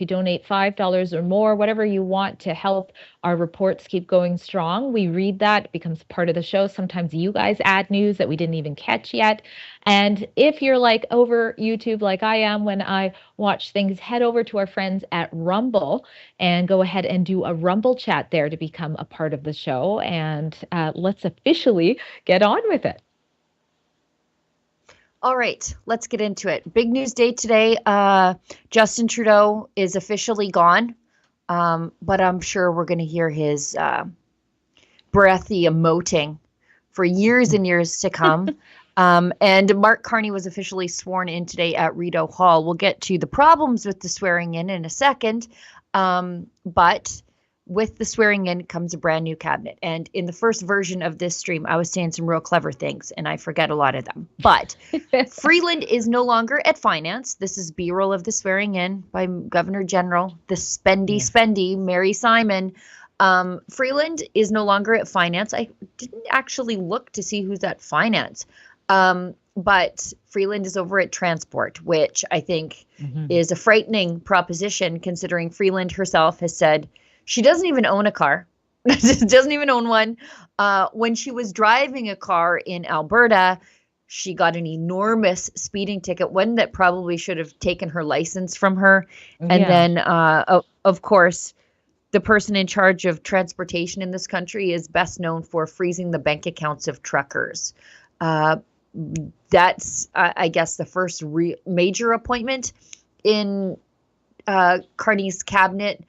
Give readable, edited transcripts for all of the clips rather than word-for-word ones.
you donate $5 or more, whatever you want to help our reports keep going strong. We read that, it becomes part of the show. Sometimes you guys add news that we didn't even catch yet. And if you're like over YouTube, like I am when I watch things, head over to our friends at Rumble and go ahead and do a Rumble chat there to become a part of the show. And let's officially get on with it. All right, let's get into it. Big news day today. Justin Trudeau is officially gone, but I'm sure we're going to hear his breathy emoting for years and years to come. And Mark Carney was officially sworn in today at Rideau Hall. We'll get to the problems with the swearing in a second, but with the swearing in comes a brand new cabinet. And in the first version of this stream, I was saying some real clever things, and I forget a lot of them. But Freeland is no longer at finance. This is B-roll of the swearing in by Governor General, the spendy, Mary Simon. Freeland is no longer at finance. I didn't actually look to see who's at finance. But Freeland is over at transport, which I think is a frightening proposition, considering Freeland herself has said she doesn't even own a car, doesn't even own one. When she was driving a car in Alberta, she got an enormous speeding ticket, one that probably should have taken her license from her. And then, of course, the person in charge of transportation in this country is best known for freezing the bank accounts of truckers. That's, I guess, the first major appointment in Carney's cabinet.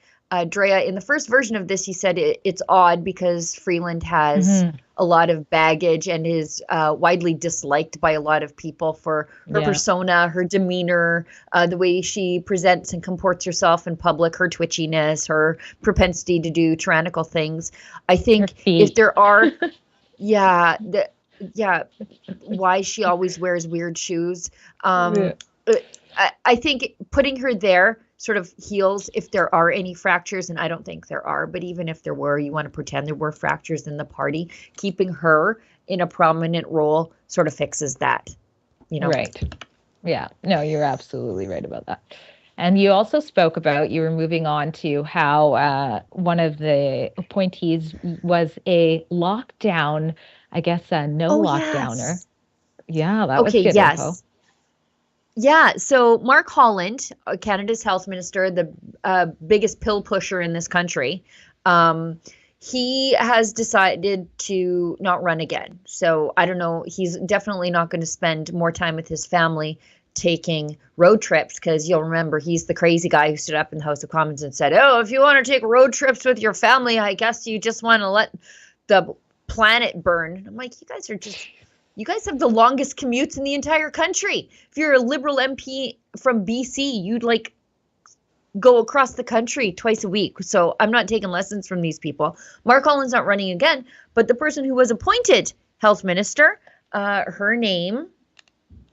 Drea, in the first version of this, he said it's odd because Freeland has a lot of baggage and is widely disliked by a lot of people for her persona, her demeanor, the way she presents and comports herself in public, her twitchiness, her propensity to do tyrannical things. I think if there are, why she always wears weird shoes. I think putting her there sort of heals if there are any fractures, and I don't think there are, but even if there were, you want to pretend there were fractures in the party. Keeping her in a prominent role sort of fixes that, Right. Yeah. No, you're absolutely right about that. And you also spoke about, you were moving on to how one of the appointees was a lockdown, I guess a lockdowner. Yes. Yeah, that was good info. Yeah, so Mark Holland, Canada's health minister, the biggest pill pusher in this country, he has decided to not run again. So I don't know, he's definitely not going to spend more time with his family taking road trips, because you'll remember he's the crazy guy who stood up in the House of Commons and said, oh, if you want to take road trips with your family, I guess you just want to let the planet burn. And I'm like, you guys have the longest commutes in the entire country. If you're a Liberal MP from BC, you'd go across the country twice a week. So I'm not taking lessons from these people. Mark Holland's not running again, but the person who was appointed health minister, her name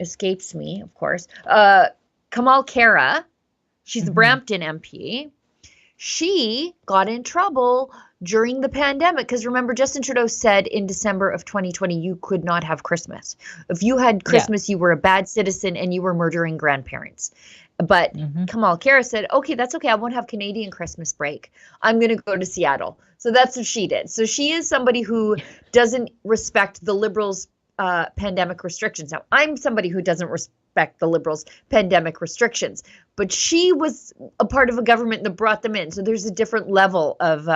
escapes me, of course, Kamal Khera. She's the Brampton MP. She got in trouble during the pandemic, because remember, Justin Trudeau said in December of 2020, you could not have Christmas. If you had Christmas, you were a bad citizen and you were murdering grandparents. But Kamal Khera said, okay, that's okay. I won't have Canadian Christmas break. I'm going to go to Seattle. So that's what she did. So she is somebody who doesn't respect the Liberals' pandemic restrictions. Now, I'm somebody who doesn't respect the Liberals' pandemic restrictions, but she was a part of a government that brought them in. So there's a different level of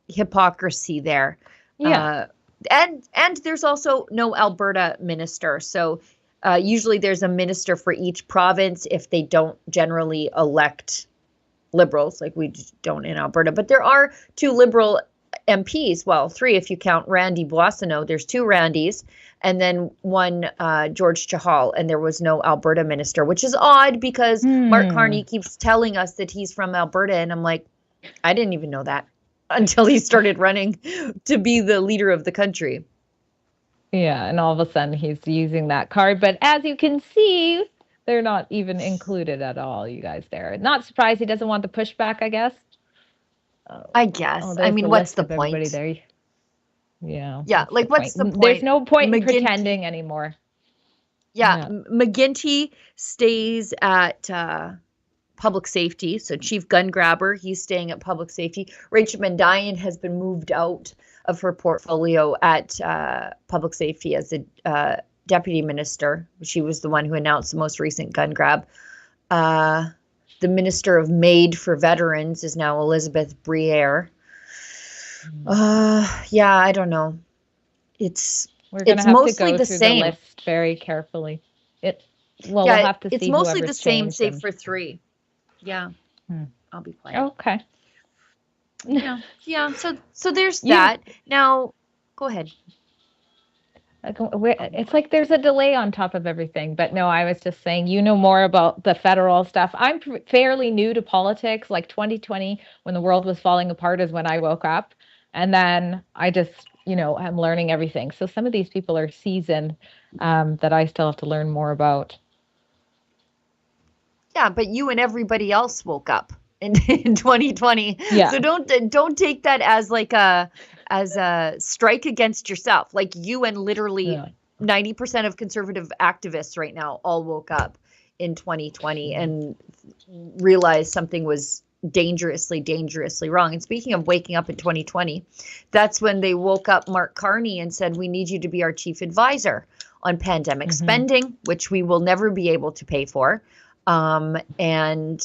hypocrisy there. And there's also no Alberta minister. So usually there's a minister for each province if they don't generally elect Liberals, like we don't in Alberta. But there are two Liberal MPs, well, three if you count Randy Boissonneau. There's two Randys, and then one George Chahal, and there was no Alberta minister, which is odd because Mark Carney keeps telling us that he's from Alberta, and I'm like, I didn't even know that until he started running to be the leader of the country. Yeah, and all of a sudden he's using that card. But as you can see, they're not even included at all, you guys there. Not surprised he doesn't want the pushback, I guess. I guess. I mean, what's the point? There. Yeah. Yeah, like what's the point? There's no point in pretending anymore. Yeah, McGuinty stays at public safety. So chief gun grabber, he's staying at public safety. Rachel Mandayan has been moved out of her portfolio at public safety as a deputy minister. She was the one who announced the most recent gun grab. The Minister of Maid for Veterans is now Elizabeth Briere. Yeah, I don't know. We're going to have to go through the list very carefully. We'll have to see. It's mostly the same, save for 3. Yeah, I'll be playing. Okay. Yeah. So there's that. Now, go ahead. It's like there's a delay on top of everything. But no, I was just saying, you know more about the federal stuff. I'm fairly new to politics. Like 2020, when the world was falling apart, is when I woke up. And then I just, I'm learning everything. So some of these people are seasoned that I still have to learn more about. Yeah, but you and everybody else woke up in 2020. Yeah. So don't take that as like a strike against yourself. Like you and literally 90% of conservative activists right now all woke up in 2020 and realized something was dangerously wrong. And speaking of waking up in 2020, that's when they woke up Mark Carney and said, we need you to be our chief advisor on pandemic spending, which we will never be able to pay for. And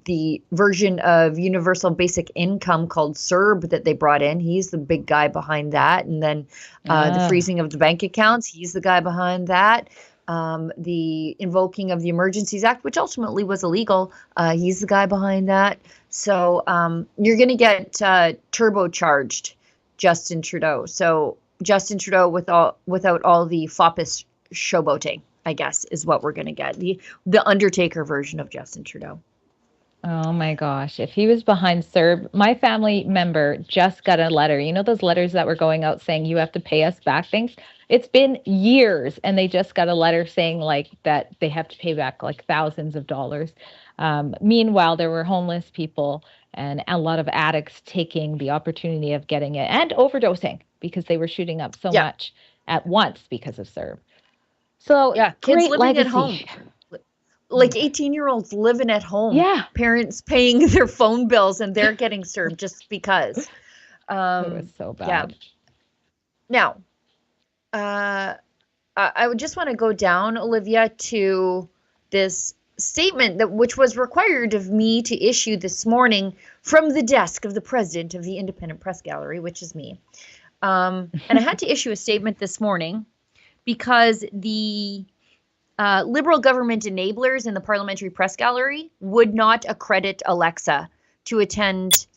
the version of universal basic income called CERB that they brought in, he's the big guy behind that. And then the freezing of the bank accounts, he's the guy behind that. The invoking of the Emergencies Act, which ultimately was illegal, he's the guy behind that. So you're going to get turbocharged Justin Trudeau. So Justin Trudeau without all the foppish showboating, I guess, is what we're going to get. The Undertaker version of Justin Trudeau. Oh my gosh. If he was behind CERB, my family member just got a letter. You know those letters that were going out saying you have to pay us back things? It's been years and they just got a letter saying like that they have to pay back like thousands of dollars. Meanwhile, there were homeless people and a lot of addicts taking the opportunity of getting it and overdosing because they were shooting up so much at once because of CERB. So kids living at home, like 18-year-olds living at home. Yeah, parents paying their phone bills and they're getting served just because. It was so bad. Yeah. Now, I would just want to go down, Olivia, to this statement which was required of me to issue this morning from the desk of the president of the Independent Press Gallery, which is me. And I had to issue a statement this morning because the Liberal government enablers in the Parliamentary Press Gallery would not accredit Alexa to attend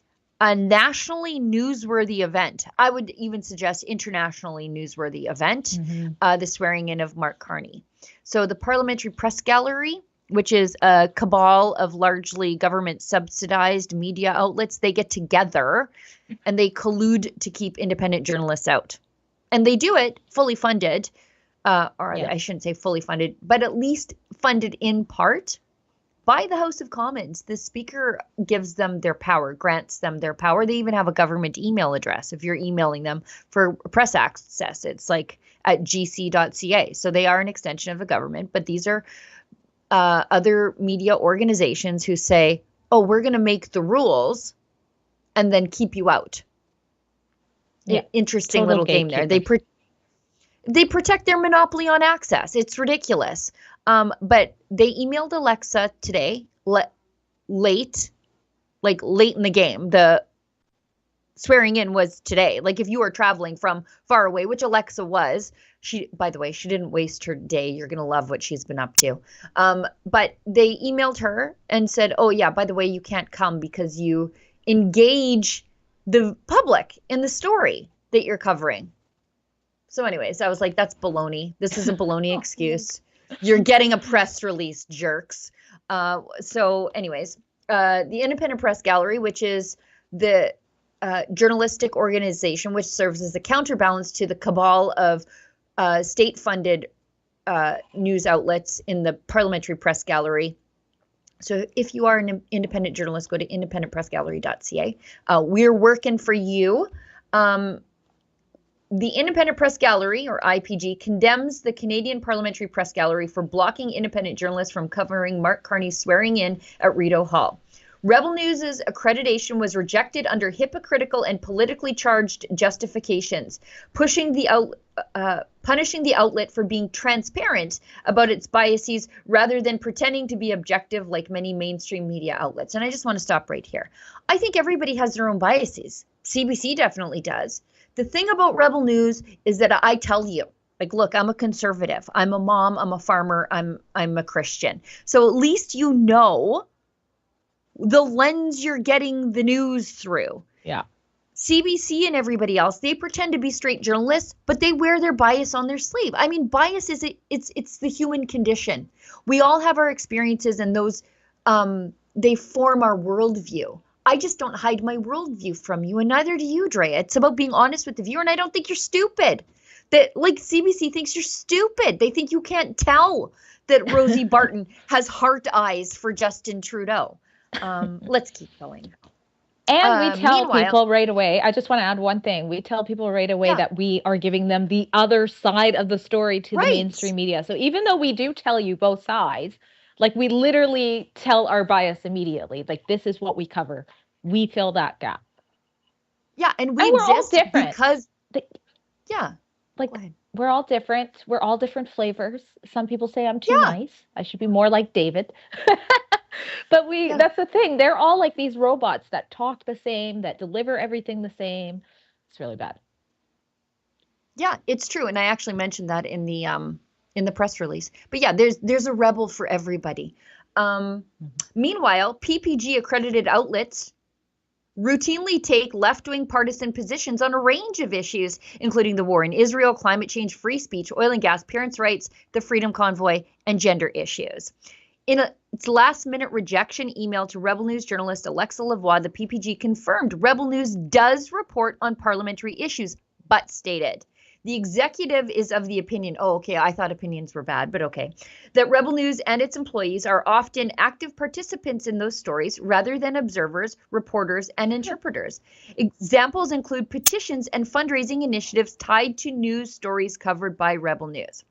a nationally newsworthy event. I would even suggest internationally newsworthy event, the swearing in of Mark Carney. So the Parliamentary Press Gallery, which is a cabal of largely government subsidized media outlets, they get together and they collude to keep independent journalists out. And they do it fully funded. I shouldn't say fully funded, but at least funded in part by the House of Commons. The Speaker gives them their power, grants them their power. They even have a government email address. If you're emailing them for press access, it's like at gc.ca. So they are an extension of the government, but these are other media organizations who say, oh, we're going to make the rules and then keep you out. Yeah, interesting little game there. They protect their monopoly on access. It's ridiculous. But they emailed Alexa today, late in the game. The swearing in was today. Like if you were traveling from far away, which Alexa was, by the way, she didn't waste her day. You're going to love what she's been up to. But they emailed her and said, oh yeah, by the way, you can't come because you engage the public in the story that you're covering. So anyways, I was like, that's baloney. This is a baloney excuse. You're getting a press release, jerks. So anyways, the Independent Press Gallery, which is the journalistic organization which serves as a counterbalance to the cabal of state-funded news outlets in the Parliamentary Press Gallery. So if you are an independent journalist, go to independentpressgallery.ca. We're working for you. The Independent Press Gallery, or IPG, condemns the Canadian Parliamentary Press Gallery for blocking independent journalists from covering Mark Carney's swearing in at Rideau Hall. Rebel News' accreditation was rejected under hypocritical and politically charged justifications, punishing the outlet for being transparent about its biases rather than pretending to be objective like many mainstream media outlets. And I just want to stop right here. I think everybody has their own biases. CBC definitely does. The thing about Rebel News is that I tell you, like, look, I'm a conservative. I'm a mom. I'm a farmer. I'm a Christian. So at least you know the lens you're getting the news through. Yeah. CBC and everybody else, they pretend to be straight journalists, but they wear their bias on their sleeve. I mean, bias is it's the human condition. We all have our experiences, and those they form our worldview. I just don't hide my worldview from you, and neither do you, Drea. It's about being honest with the viewer, and I don't think you're stupid. That, like, CBC thinks you're stupid. They think you can't tell that Rosie Barton has heart eyes for Justin Trudeau. Let's keep going. And we tell people right away, I just want to add one thing. We tell people right away that we are giving them the other side of the story to the mainstream media. So even though we do tell you both sides, like, we literally tell our bias immediately. Like, this is what we cover. We fill that gap. Yeah, and we exist because, like, we're all different. We're all different flavors. Some people say I'm too nice. I should be more like David. But that's the thing. They're all like these robots that talk the same, that deliver everything the same. It's really bad. Yeah, it's true. And I actually mentioned that in the press release. But yeah, there's a rebel for everybody. Meanwhile, PPG accredited outlets routinely take left-wing partisan positions on a range of issues, including the war in Israel, climate change, free speech, oil and gas, parents' rights, the Freedom Convoy, and gender issues. In its last-minute rejection email to Rebel News journalist Alexa Lavoie, the PPG confirmed Rebel News does report on parliamentary issues, but stated, the executive is of the opinion, I thought opinions were bad, but okay, that Rebel News and its employees are often active participants in those stories rather than observers, reporters, and interpreters. Examples include petitions and fundraising initiatives tied to news stories covered by Rebel News.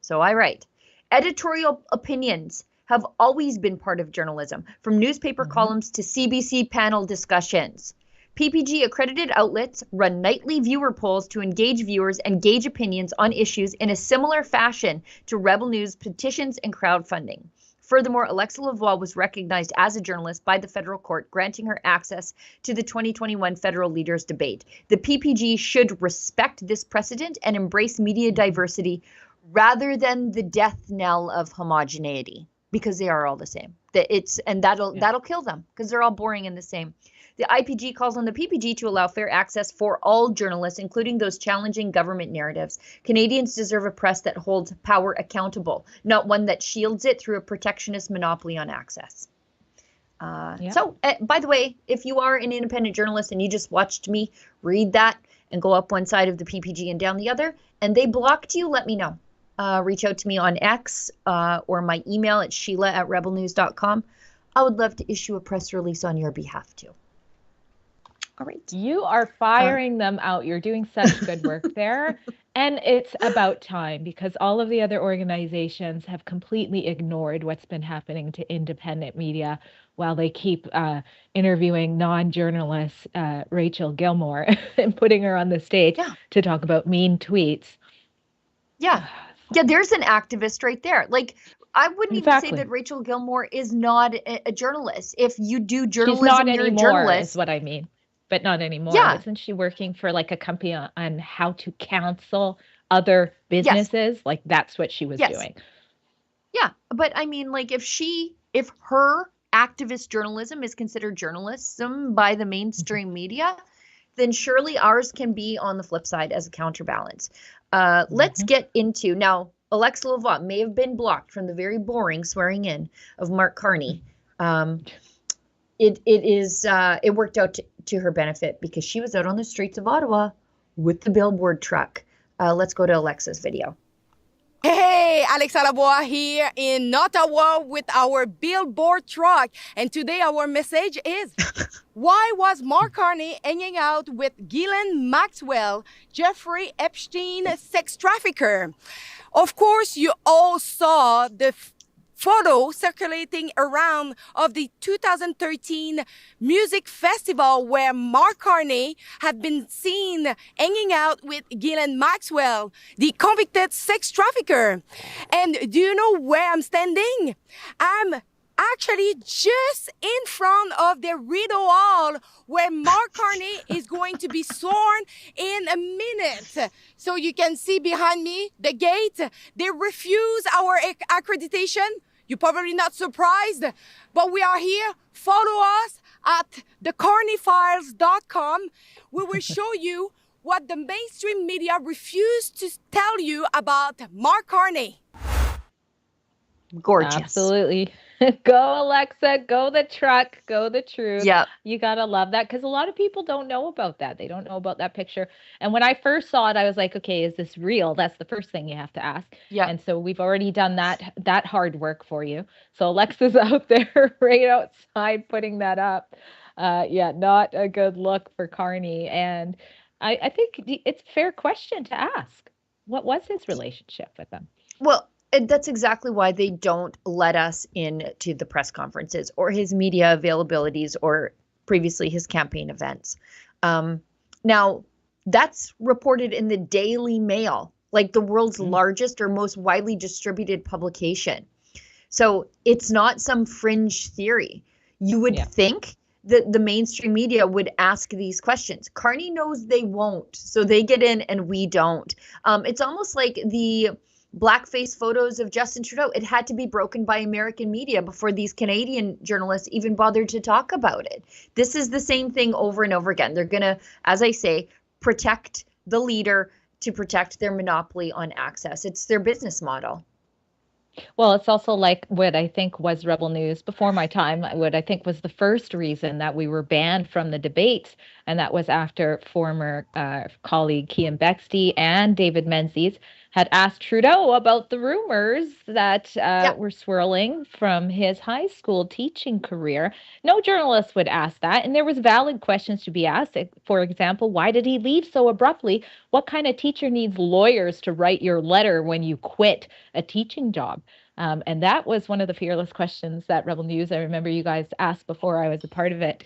So I write, editorial opinions have always been part of journalism, from newspaper columns to CBC panel discussions. PPG accredited outlets run nightly viewer polls to engage viewers and gauge opinions on issues in a similar fashion to Rebel News petitions and crowdfunding. Furthermore, Alexa Lavoie was recognized as a journalist by the federal court, granting her access to the 2021 federal leaders debate. The PPG should respect this precedent and embrace media diversity rather than the death knell of homogeneity, because they are all the same. That'll kill them, because they're all boring and the same. The IPG calls on the PPG to allow fair access for all journalists, including those challenging government narratives. Canadians deserve a press that holds power accountable, not one that shields it through a protectionist monopoly on access. So, by the way, if you are an independent journalist and you just watched me read that and go up one side of the PPG and down the other, and they blocked you, let me know. Reach out to me on X or my email at sheila@rebelnews.com. I would love to issue a press release on your behalf too. All right. You are firing them out. You're doing such good work there. And it's about time, because all of the other organizations have completely ignored what's been happening to independent media while they keep interviewing non-journalists, Rachel Gilmore, and putting her on the stage to talk about mean tweets. Yeah. Yeah, there's an activist right there. Like, I wouldn't even say that Rachel Gilmore is not a journalist. If you do journalism, she's not you're anymore, a journalist. is what I mean. But not anymore. Yeah. Isn't she working for like a company on how to counsel other businesses? Yes. Like, that's what she was doing. Yeah. But I mean, like, if her activist journalism is considered journalism by the mainstream media, then surely ours can be on the flip side as a counterbalance. Let's get into, now, Alexa Lavoie may have been blocked from the very boring swearing in of Mark Carney. It worked out to her benefit, because she was out on the streets of Ottawa with the billboard truck. Let's go to Alexa's video. Hey, Alexa Lavoie here in Ottawa with our billboard truck. And today our message is, Why was Mark Carney hanging out with Ghislaine Maxwell, Jeffrey Epstein sex trafficker? Of course, you all saw the photo circulating around of the 2013 music festival where Mark Carney had been seen hanging out with Ghislaine Maxwell, the convicted sex trafficker. And do you know where I'm standing? I'm actually just in front of the Rideau Hall where Mark Carney is going to be sworn in a minute. So you can see behind me the gate. They refuse our accreditation. You're probably not surprised, but we are here. Follow us at thecarneyfiles.com. We will show you what the mainstream media refused to tell you about Mark Carney. Gorgeous. Absolutely. Go, Alexa. Go the truck. Go the truth. Yeah. You got to love that because a lot of people don't know about that. They don't know about that picture. And when I first saw it, I was like, okay, is this real? That's the first thing you have to ask. Yeah. And so we've already done that hard work for you. So Alexa's out there right outside putting that up. Yeah, not a good look for Carney. And I think it's a fair question to ask. What was his relationship with them? Well, and that's exactly why they don't let us into the press conferences or his media availabilities or previously his campaign events. Now, that's reported in the Daily Mail, like the world's largest or most widely distributed publication. So it's not some fringe theory. You would think that the mainstream media would ask these questions. Carney knows they won't, so they get in and we don't. It's almost like the blackface photos of Justin Trudeau. It had to be broken by American media before these Canadian journalists even bothered to talk about it. This is the same thing over and over again. They're going to, as I say, protect the leader to protect their monopoly on access. It's their business model. Well, it's also like what I think was Rebel News before my time, what I think was the first reason that we were banned from the debates. And that was after former colleague Kian Bexte and David Menzies had asked Trudeau about the rumors that were swirling from his high school teaching career. No journalist would ask that. And there was valid questions to be asked. For example, why did he leave so abruptly? What kind of teacher needs lawyers to write your letter when you quit a teaching job? And that was one of the fearless questions that Rebel News, I remember you guys asked before I was a part of it.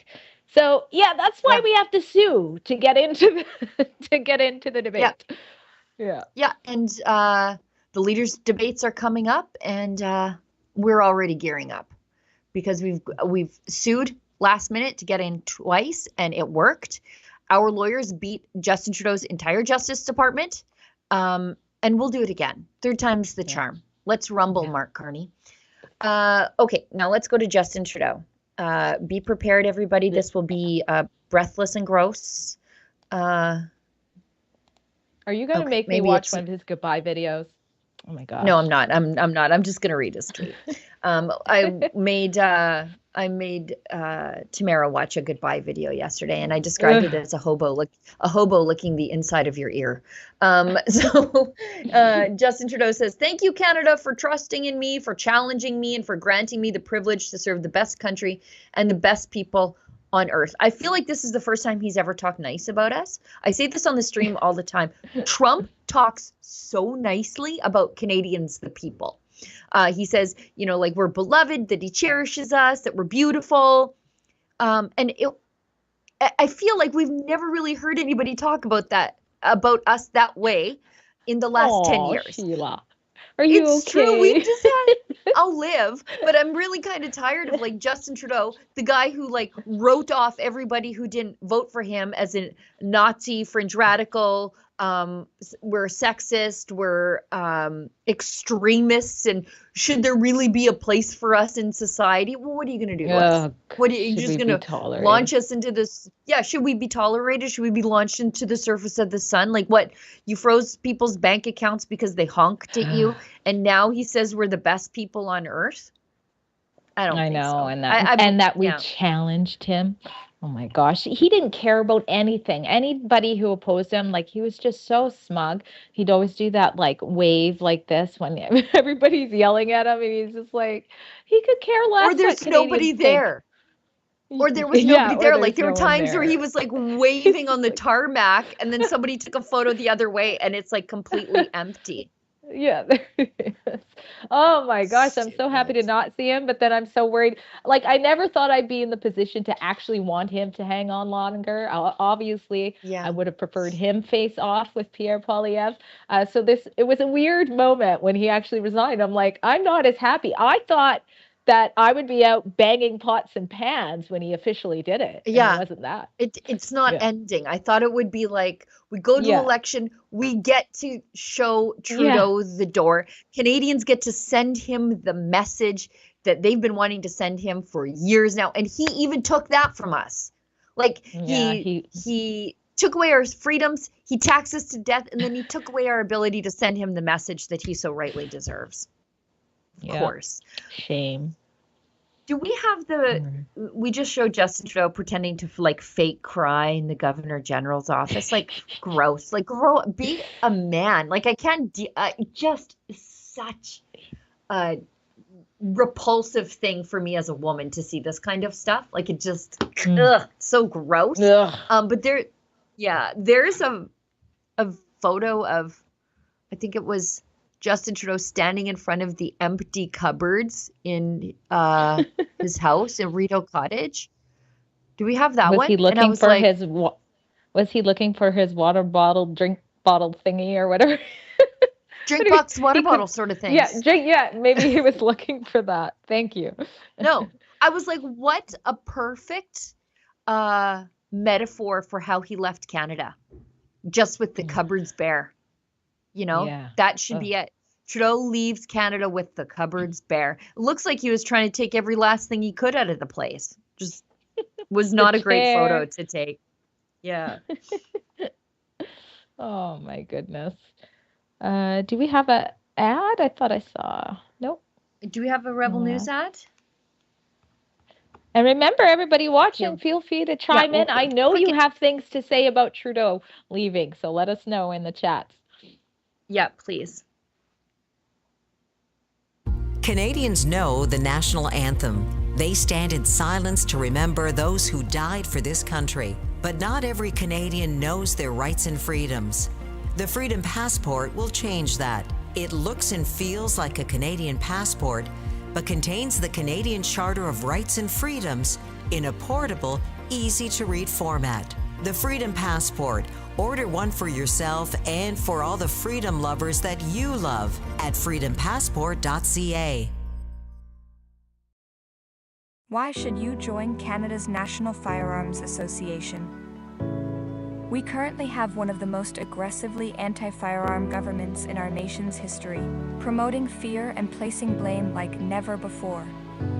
So yeah, that's why we have to sue to get into the debate. Yeah, and the leaders' debates are coming up, and we're already gearing up because we've sued last minute to get in twice, and it worked. Our lawyers beat Justin Trudeau's entire Justice Department, and we'll do it again. Third time's the charm. Let's rumble, Mark Carney. Okay, now let's go to Justin Trudeau. Be prepared, everybody. This will be breathless and gross. Are you going to make me watch one of his goodbye videos? Oh my gosh. No, I'm not. I'm not. I'm just going to read his tweet. I made Tamara watch a goodbye video yesterday, and I described it as a hobo licking the inside of your ear. So Justin Trudeau says, "Thank you, Canada, for trusting in me, for challenging me, and for granting me the privilege to serve the best country and the best people on earth." I feel like this is the first time he's ever talked nice about us. I say this on the stream all the time. Trump talks so nicely about Canadians, the people. He says, like we're beloved, that he cherishes us, that we're beautiful. I feel like we've never really heard anybody talk about us that way in the last 10 years. Sheila. Are you it's okay? True. We just I'll live, but I'm really kind of tired of Justin Trudeau, the guy who wrote off everybody who didn't vote for him as a Nazi, fringe radical. We're sexist, we're extremists, and should there really be a place for us in society? Well, what are you going to do to us? What are you just going to launch us into this? Yeah, should we be tolerated? Should we be launched into the surface of the sun? What, you froze people's bank accounts because they honked at you, and now he says we're the best people on earth? I don't think so. And that we challenged him. Oh my gosh. He didn't care about anything. Anybody who opposed him, he was just so smug. He'd always do that wave like this when everybody's yelling at him, and he's just he could care less. Or there's nobody there. Or there was Yeah, nobody or there. Like there's there were no one times where he there. was like waving on the Like, tarmac and then somebody took a photo the other way and it's like completely empty. yeah, there he is. Oh my gosh, I'm so happy to Stupid. not see him, but then I'm so worried. Like, I never thought I'd be in the position to actually want him to hang on longer. Obviously, I Yeah. would have preferred him face off with Pierre Poilievre. So it was a weird moment when he actually resigned. I'm like, I'm not as happy. I thought that I would be out banging pots and pans when he officially did it, and it Yeah. wasn't that. It's not Yeah. ending. I thought it would be like we go to Yeah. election, we get to show Yeah. Trudeau the door. Canadians get to send him the message that they've been wanting to send him for years now, and he even took that from us. Like Yeah. he took away our freedoms, he taxed us to death, and then he took away our ability to send him the message that he so rightly deserves. Of Yeah. course. Shame. Do we have we just showed Justin Trudeau pretending to like fake cry in the Governor General's office. Like gross. Like be a man. Like I can't just such a repulsive thing for me as a woman to see this kind of stuff. Like it just so gross. Ugh. But there's a photo of, I think it was Justin Trudeau standing in front of the empty cupboards in his house in Rideau Cottage. Do we have that Was one? he And I looking was for like, was he looking for his water bottle, drink bottle thingy or whatever? drink box water He bottle could, sort of yeah, things. maybe he was looking for that. Thank you. No, I was like, what a perfect metaphor for how he left Canada, just with the cupboards bare. You know, Yeah. that should be it. Trudeau leaves Canada with the cupboards bare. It looks like he was trying to take every last thing he could out of the place. Just was not a great photo to take. Yeah. Oh my goodness. Do we have a ad? I thought I saw. Nope. Do we have a Rebel News ad? And remember, everybody watching, Yeah. feel free to chime in. I know click you it. have things to say about Trudeau leaving, so let us know in the chats. Yeah, please. Canadians know the national anthem. They stand in silence to remember those who died for this country. But not every Canadian knows their rights and freedoms. The Freedom Passport will change that. It looks and feels like a Canadian passport, but contains the Canadian Charter of Rights and Freedoms in a portable, easy-to-read format. The Freedom Passport. Order one for yourself and for all the freedom lovers that you love at freedompassport.ca. Why should you join Canada's National Firearms Association? We currently have one of the most aggressively anti-firearm governments in our nation's history, promoting fear and placing blame like never before.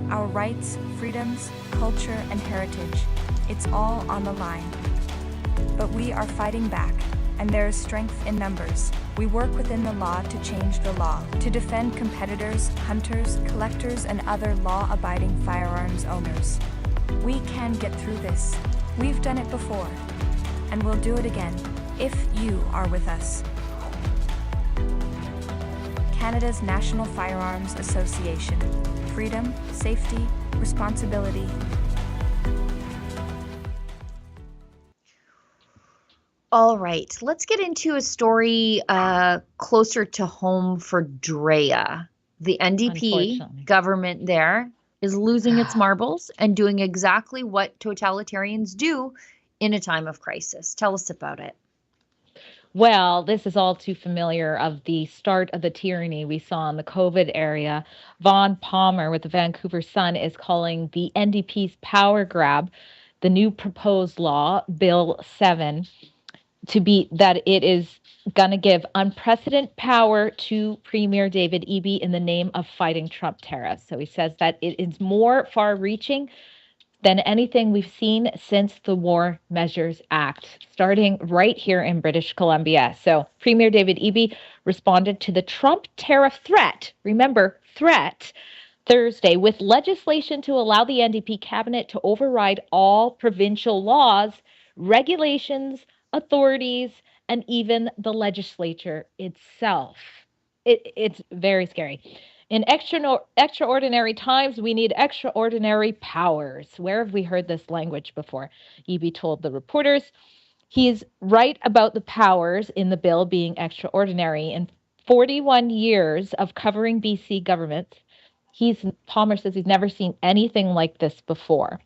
Our rights, freedoms, culture, and heritage, it's all on the line. But we are fighting back, and there is strength in numbers. We work within the law to change the law, to defend competitors, hunters, collectors, and other law-abiding firearms owners. We can get through this. We've done it before, and we'll do it again, if you are with us. Canada's National Firearms Association. Freedom, safety, responsibility. All right, let's get into a story closer to home for Drea. The NDP government there is losing its marbles and doing exactly what totalitarians do in a time of crisis. Tell us about it. Well, this is all too familiar of the start of the tyranny we saw in the COVID area. Vaughn Palmer with the Vancouver Sun is calling the NDP's power grab, the new proposed law, Bill 7, to be that it is going to give unprecedented power to Premier David Eby in the name of fighting Trump tariffs. So he says that it is more far-reaching than anything we've seen since the War Measures Act, starting right here in British Columbia. So Premier David Eby responded to the Trump tariff threat, remember, threat, Thursday with legislation to allow the NDP cabinet to override all provincial laws, regulations, authorities, and even the legislature itself. It's very scary. In extraordinary times, we need extraordinary powers. Where have we heard this language before? Eby told the reporters. He's right about the powers in the bill being extraordinary. In 41 years of covering BC governments, Palmer says he's never seen anything like this before.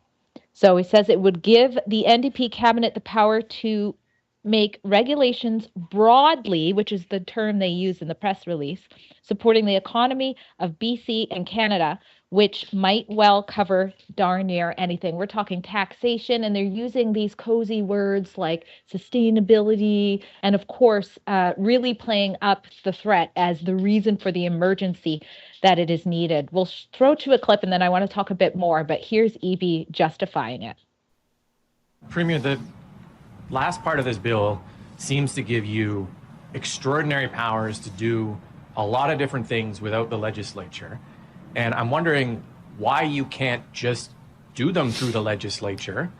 So he says it would give the NDP cabinet the power to make regulations broadly, which is the term they use in the press release, supporting the economy of BC and Canada, which might well cover darn near anything. We're talking taxation, and they're using these cozy words like sustainability, and of course, really playing up the threat as the reason for the emergency that it is needed. We'll throw to a clip, and then I want to talk a bit more, but here's Eby justifying it. Premier, the last part of this bill seems to give you extraordinary powers to do a lot of different things without the legislature. And I'm wondering why you can't just do them through the legislature,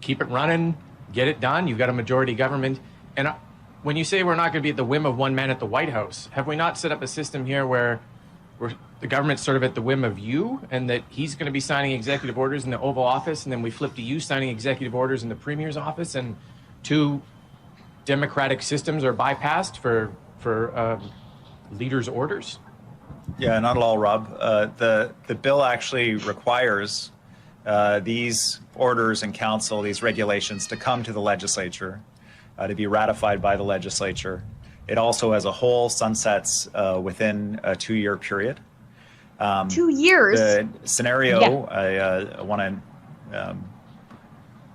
keep it running, get it done. You've got a majority government. And when you say we're not going to be at the whim of one man at the White House, have we not set up a system here where the government's sort of at the whim of you, and that he's going to be signing executive orders in the Oval Office, and then we flip to you signing executive orders in the Premier's office, and two democratic systems are bypassed for leaders' orders? Yeah, not at all, Rob. The bill actually requires these orders and council, these regulations, to come to the legislature, to be ratified by the legislature. It also, as a whole, sunsets within a 2-year period. 2 years. The scenario Yeah.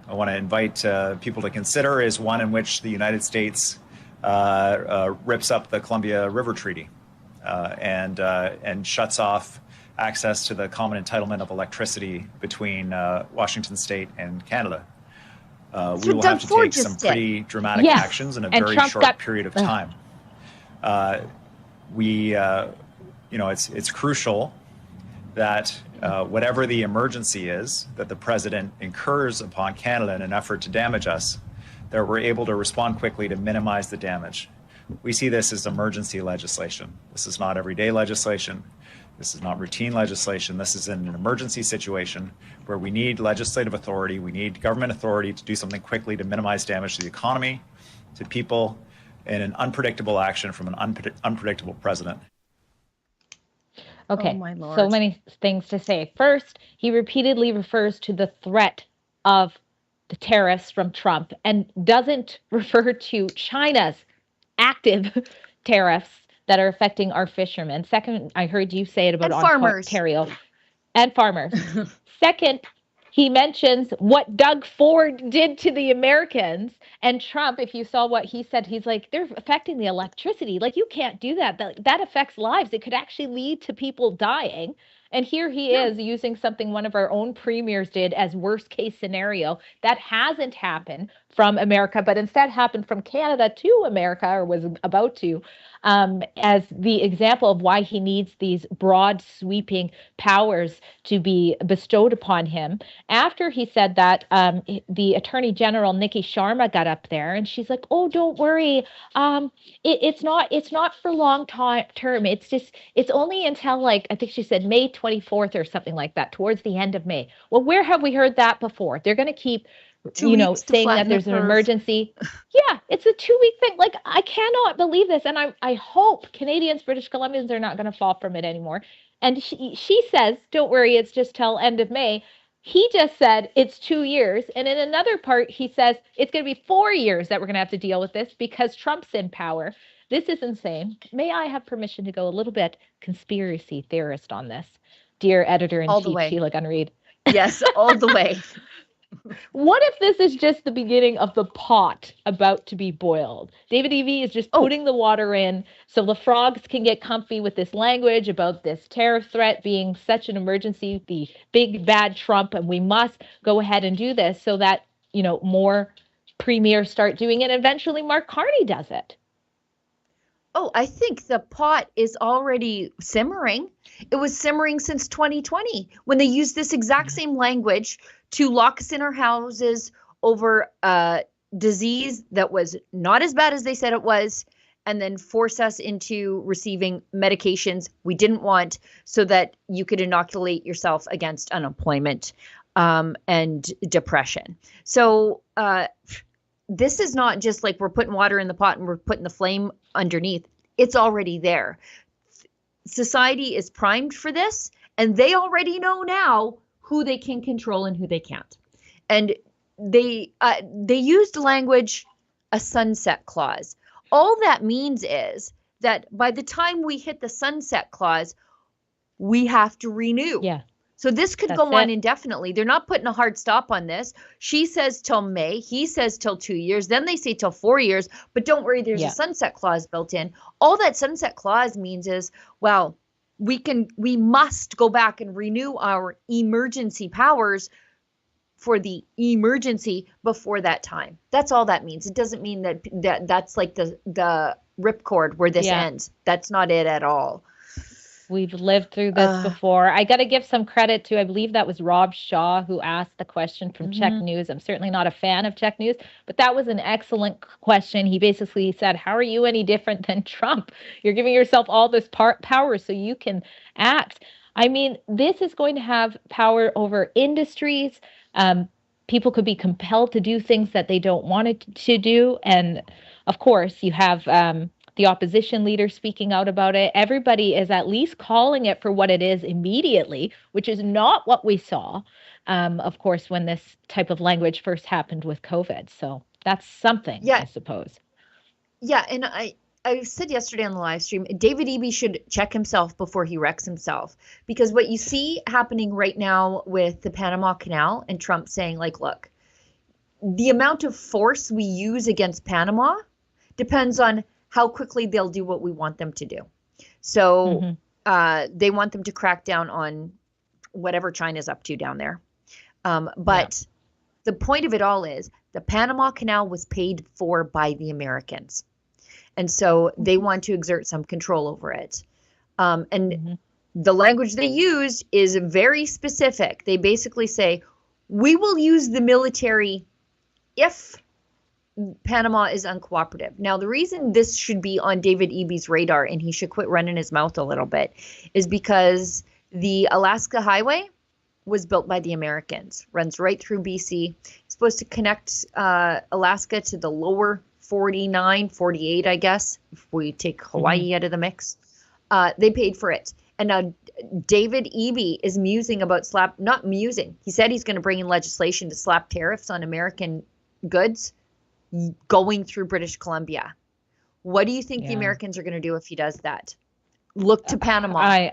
I want to invite people to consider is one in which the United States rips up the Columbia River Treaty and shuts off access to the common entitlement of electricity between Washington State and Canada. We will have to take some pretty dramatic actions in a very short period of time. It's crucial that whatever the emergency is that the president incurs upon Canada in an effort to damage us, that we're able to respond quickly to minimize the damage. We see this as emergency legislation. This is not everyday legislation. This is not routine legislation. This is in an emergency situation where we need legislative authority. We need government authority to do something quickly to minimize damage to the economy, to people, in an unpredictable action from an unpredictable president. Okay, Oh, my Lord. so many things to say. First, he repeatedly refers to the threat of the tariffs from Trump and doesn't refer to China's active tariffs that are affecting our fishermen. Second, I heard you say it about Ontario and farmers. Second, he mentions what Doug Ford did to the Americans, and Trump, if you saw what he said, he's like, they're affecting the electricity. Like, you can't do that. That affects lives. It could actually lead to people dying. And here he is using something one of our own premiers did as worst case scenario. That hasn't happened from America, but instead happened from Canada to America, or was about to, as the example of why he needs these broad sweeping powers to be bestowed upon him. After he said that, the Attorney General, Nikki Sharma, got up there and she's like, oh, don't worry. It's not for long term. It's only until, like, I think she said May 24th or something like that, towards the end of May. Well, where have we heard that before? They're going to keep saying that there's an emergency. Yeah, it's a 2-week thing. Like, I cannot believe this. And I hope Canadians, British Columbians are not going to fall from it anymore. And she says, don't worry, it's just till end of May. He just said it's 2 years. And in another part, he says it's going to be 4 years that we're going to have to deal with this because Trump's in power. This is insane. May I have permission to go a little bit conspiracy theorist on this? Dear editor-in-chief Sheila Gunn-Reid. Yes, all the way. What if this is just the beginning of the pot about to be boiled? David Eby is just putting the water in so the frogs can get comfy with this language about this tariff threat being such an emergency, the big bad Trump, and we must go ahead and do this so that, more premiers start doing it. Eventually, Mark Carney does it. Oh, I think the pot is already simmering. It was simmering since 2020 when they used this exact same language to lock us in our houses over a disease that was not as bad as they said it was, and then force us into receiving medications we didn't want so that you could inoculate yourself against unemployment and depression. So this is not just like we're putting water in the pot and we're putting the flame underneath. It's already there. Society is primed for this, and they already know now who they can control and who they can't. And they used language, a sunset clause. All that means is that by the time we hit the sunset clause, we have to renew. Yeah. So this could go on indefinitely. They're not putting a hard stop on this. She says till May. He says till 2 years. Then they say till 4 years. But don't worry, there's a sunset clause built in. All that sunset clause means is, well, we must go back and renew our emergency powers for the emergency before that time. That's all that means. It doesn't mean that's like the ripcord where this ends. That's not it at all. We've lived through this before. I got to give some credit to, I believe that was Rob Shaw who asked the question from Czech News. I'm certainly not a fan of Czech News, but that was an excellent question. He basically said, how are you any different than Trump? You're giving yourself all this power so you can act. I mean, this is going to have power over industries. People could be compelled to do things that they don't want to do. And of course, you have the opposition leader speaking out about it. Everybody is at least calling it for what it is immediately, which is not what we saw, of course, when this type of language first happened with COVID. So that's something, I suppose. Yeah, and I said yesterday on the live stream, David Eby should check himself before he wrecks himself. Because what you see happening right now with the Panama Canal and Trump saying, like, look, the amount of force we use against Panama depends on how quickly they'll do what we want them to do. So they want them to crack down on whatever China's up to down there. But the point of it all is the Panama Canal was paid for by the Americans. And so they want to exert some control over it. And the language they use is very specific. They basically say, we will use the military if Panama is uncooperative. Now, the reason this should be on David Eby's radar and he should quit running his mouth a little bit is because the Alaska Highway was built by the Americans, runs right through BC. It's supposed to connect Alaska to the lower 49, 48, I guess, if we take Hawaii out of the mix. They paid for it. And now David Eby is musing about he said he's going to bring in legislation to slap tariffs on American goods going through British Columbia. What do you think the Americans are going to do if he does that? Look to Panama.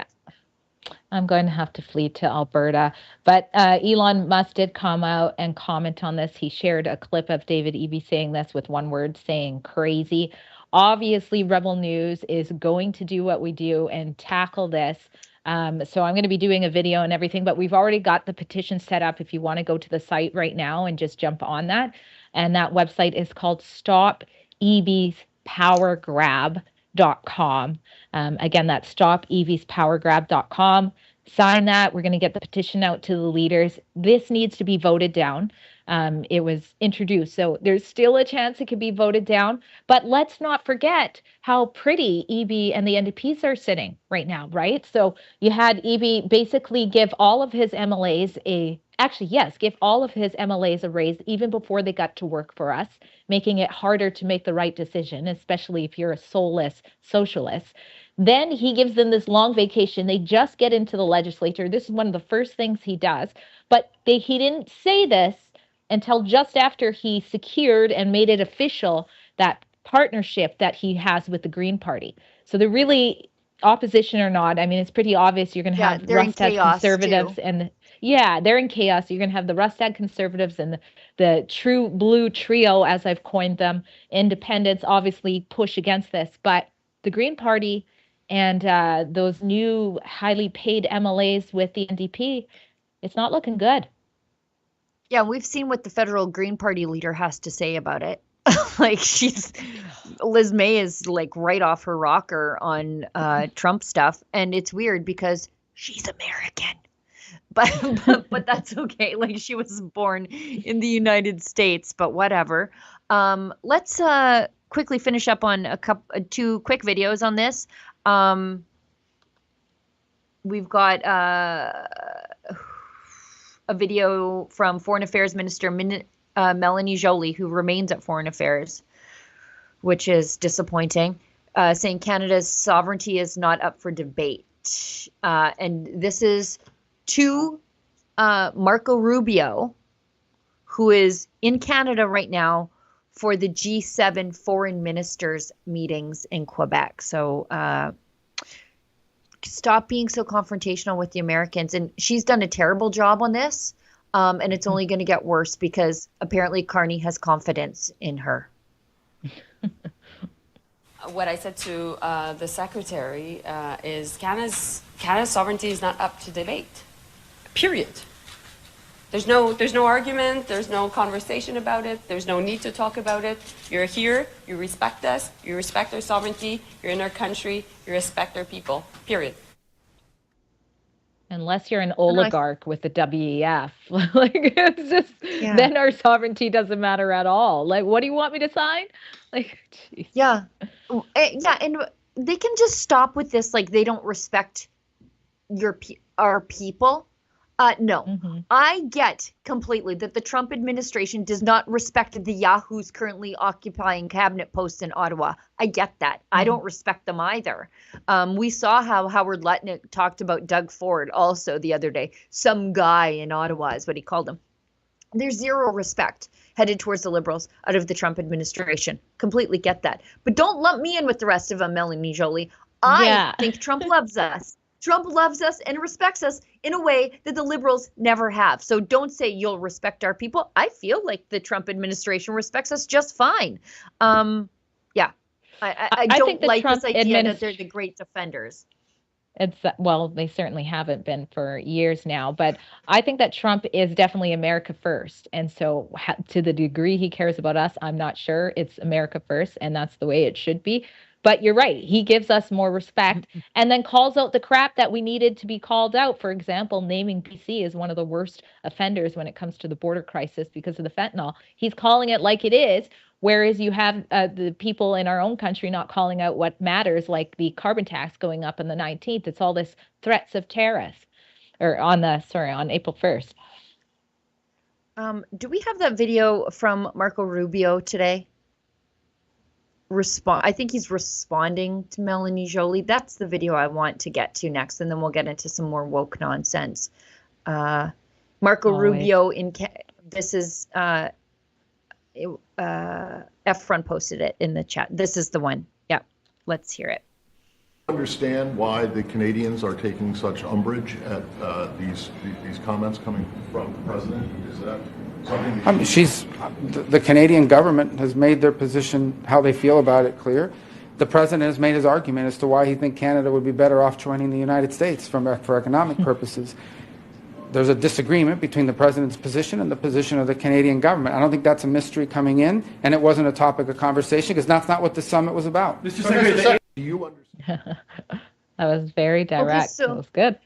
I'm going to have to flee to Alberta. But Elon Musk did come out and comment on this. He shared a clip of David Eby saying this with one word, saying crazy. Obviously, Rebel News is going to do what we do and tackle this. So I'm going to be doing a video and everything, but we've already got the petition set up if you want to go to the site right now and just jump on that. And that website is called StopEVsPowerGrab.com. Again, that's StopEVsPowerGrab.com. Sign that. We're going to get the petition out to the leaders. This needs to be voted down. It was introduced, so there's still a chance it could be voted down. But let's not forget how pretty Eby and the NDPs are sitting right now, right? So you had Eby basically give all of his MLAs give all of his MLAs a raise even before they got to work for us, making it harder to make the right decision, especially if you're a soulless socialist. Then he gives them this long vacation. They just get into the legislature. This is one of the first things he does. But he didn't say this until just after he secured and made it official that partnership that he has with the Green Party. So they're really, opposition or not, I mean, it's pretty obvious you're going to have Rustad conservatives too. They're in chaos. You're going to have the Rustad conservatives and the true blue trio, as I've coined them, independents, obviously push against this. But the Green Party and those new highly paid MLAs with the NDP, it's not looking good. Yeah, we've seen what the federal Green Party leader has to say about it. Liz May is like right off her rocker on Trump stuff. And it's weird because she's American. But that's okay. Like, she was born in the United States, but whatever. Let's quickly finish up on two quick videos on this. We've got a video from Foreign Affairs Minister Melanie Joly, who remains at Foreign Affairs, which is disappointing, saying Canada's sovereignty is not up for debate. And this is to Marco Rubio, who is in Canada right now for the G7 foreign ministers meetings in Quebec. So stop being so confrontational with the Americans. And she's done a terrible job on this. And it's only going to get worse because apparently Carney has confidence in her. What I said to the secretary is Canada's sovereignty is not up to debate. Period. There's no argument. There's no conversation about it. There's no need to talk about it. You're here. You respect us. You respect our sovereignty. You're in our country. You respect our people. Period. Unless you're an oligarch with the WEF, like it's just then our sovereignty doesn't matter at all. Like, what do you want me to sign? Like, geez. Yeah, and they can just stop with this. Like, they don't respect our people. No, I get completely that the Trump administration does not respect the yahoos currently occupying cabinet posts in Ottawa. I get that. I don't respect them either. We saw how Howard Lutnick talked about Doug Ford also the other day. Some guy in Ottawa is what he called him. There's zero respect headed towards the Liberals out of the Trump administration. Completely get that. But don't lump me in with the rest of them, Melanie Joly. I think Trump loves us. Trump loves us and respects us in a way that the Liberals never have. So don't say you'll respect our people. I feel like the Trump administration respects us just fine. I don't like this idea that they're the great defenders. Well, they certainly haven't been for years now, but I think that Trump is definitely America first. And so to the degree he cares about us, I'm not sure. It's America first, and that's the way it should be. But you're right. He gives us more respect and then calls out the crap that we needed to be called out. For example, naming BC as one of the worst offenders when it comes to the border crisis because of the fentanyl. He's calling it like it is, whereas you have the people in our own country not calling out what matters, like the carbon tax going up on the 19th. It's all this threats of tariffs on April 1st. Do we have that video from Marco Rubio today? I think he's responding to Melanie Joly. That's the video I want to get to next, and then we'll get into some more woke nonsense. Marco Rubio this is F-Front posted it in the chat. This is the one. Yeah, let's hear it. Understand why the Canadians are taking such umbrage at these comments coming from the president? Is that something? The Canadian government has made their position, how they feel about it, clear. The president has made his argument as to why he thinks Canada would be better off joining the United States for economic purposes. There's a disagreement between the president's position and the position of the Canadian government. I don't think that's a mystery coming in, and it wasn't a topic of conversation because that's not what the summit was about. Mr. Secretary, do you understand? That was very direct. Okay, that was good.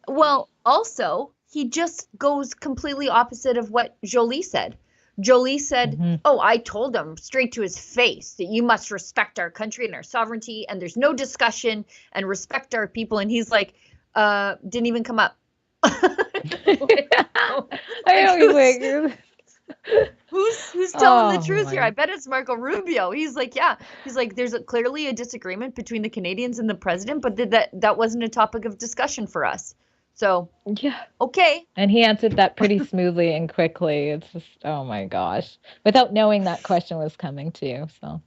Well, also, he just goes completely opposite of what Joly said. Joly said, I told him straight to his face that you must respect our country and our sovereignty, and there's no discussion, and respect our people. And he's like, didn't even come up. Who's telling the truth here? I bet it's Marco Rubio. He's like, there's clearly a disagreement between the Canadians and the president, but that wasn't a topic of discussion for us. So, okay. And he answered that pretty smoothly and quickly. It's just, oh my gosh, without knowing that question was coming too. So,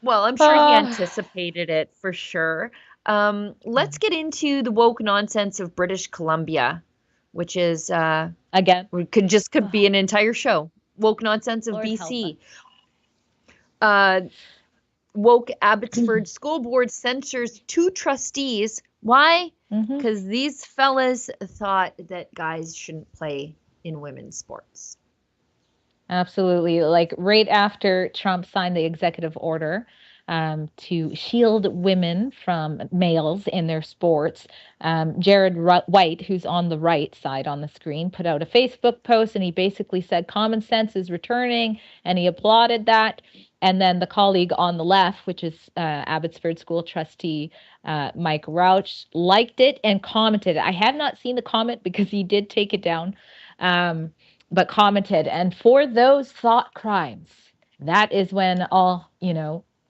well, I'm sure he anticipated it for sure. Let's get into the woke nonsense of British Columbia, which is again could be an entire show. Woke nonsense of Lord BC. Woke Abbotsford School Board censures 2 trustees. Why? Because these fellas thought that guys shouldn't play in women's sports. Absolutely. Like right after Trump signed the executive order to shield women from males in their sports, Jared White, who's on the right side on the screen, put out a Facebook post, and he basically said common sense is returning, and he applauded that. And then the colleague on the left, which is Abbotsford School trustee Mike Rauch, liked it and commented. I have not seen the comment because he did take it down, but commented. And for those thought crimes, that is when all,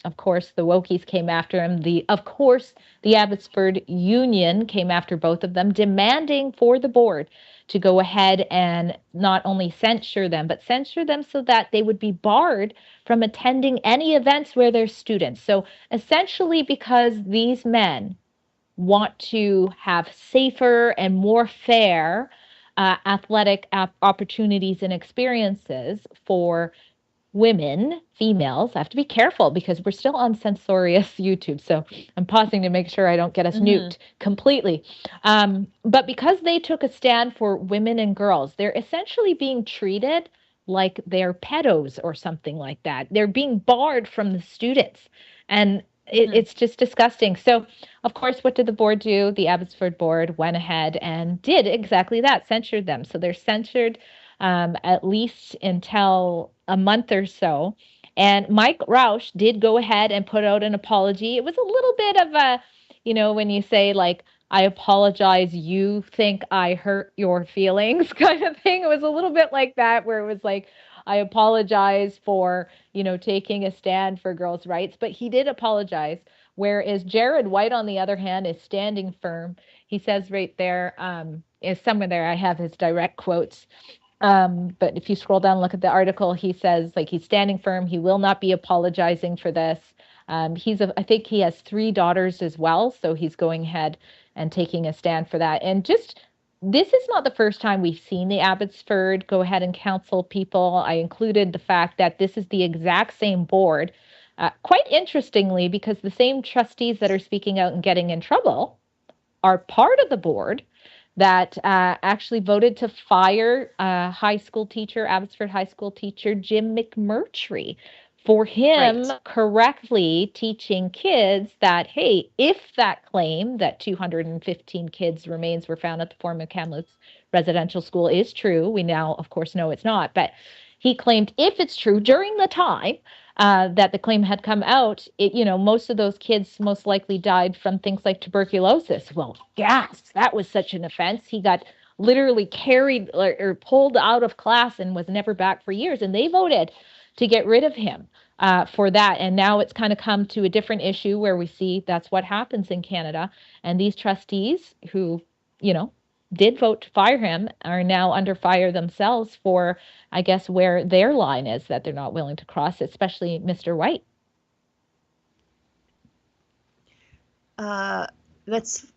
of course, the wokies came after him. Of course, the Abbotsford Union came after both of them, demanding for the board to go ahead and not only censure them, but censure them so that they would be barred from attending any events where there's students. So essentially, because these men want to have safer and more fair athletic opportunities and experiences for women, females. I have to be careful because we're still on censorious YouTube. So I'm pausing to make sure I don't get us nuked completely. But because they took a stand for women and girls, they're essentially being treated like they're pedos or something like that. They're being barred from the students. And it's just disgusting. So, of course, what did the board do? The Abbotsford board went ahead and did exactly that, censured them. So they're censured at least until a month or so. And Mike Rauch did go ahead and put out an apology. It was a little bit of a, when you say like, I apologize, you think I hurt your feelings kind of thing. It was a little bit like that, where it was like, I apologize for, taking a stand for girls' rights. But he did apologize. Whereas Jared White, on the other hand, is standing firm. He says right there, is somewhere there, I have his direct quotes. But if you scroll down and look at the article, he says he's standing firm. He will not be apologizing for this. I think he has 3 daughters as well. So he's going ahead and taking a stand for that. And this is not the first time we've seen the Abbotsford go ahead and counsel people. I included the fact that this is the exact same board, quite interestingly, because the same trustees that are speaking out and getting in trouble are part of the board that actually voted to fire Abbotsford High School teacher Jim McMurtry for him correctly teaching kids that, hey, if that claim that 215 kids' remains were found at the former Kamloops residential school is true, we now, of course, know it's not, but he claimed if it's true during the time that the claim had come out, most of those kids most likely died from things like tuberculosis. Well, that was such an offense. He got literally carried or pulled out of class and was never back for years. And they voted to get rid of him for that. And now it's kind of come to a different issue where we see that's what happens in Canada. And these trustees who, did vote to fire him are now under fire themselves for, I guess, where their line is that they're not willing to cross, especially Mr. White. That's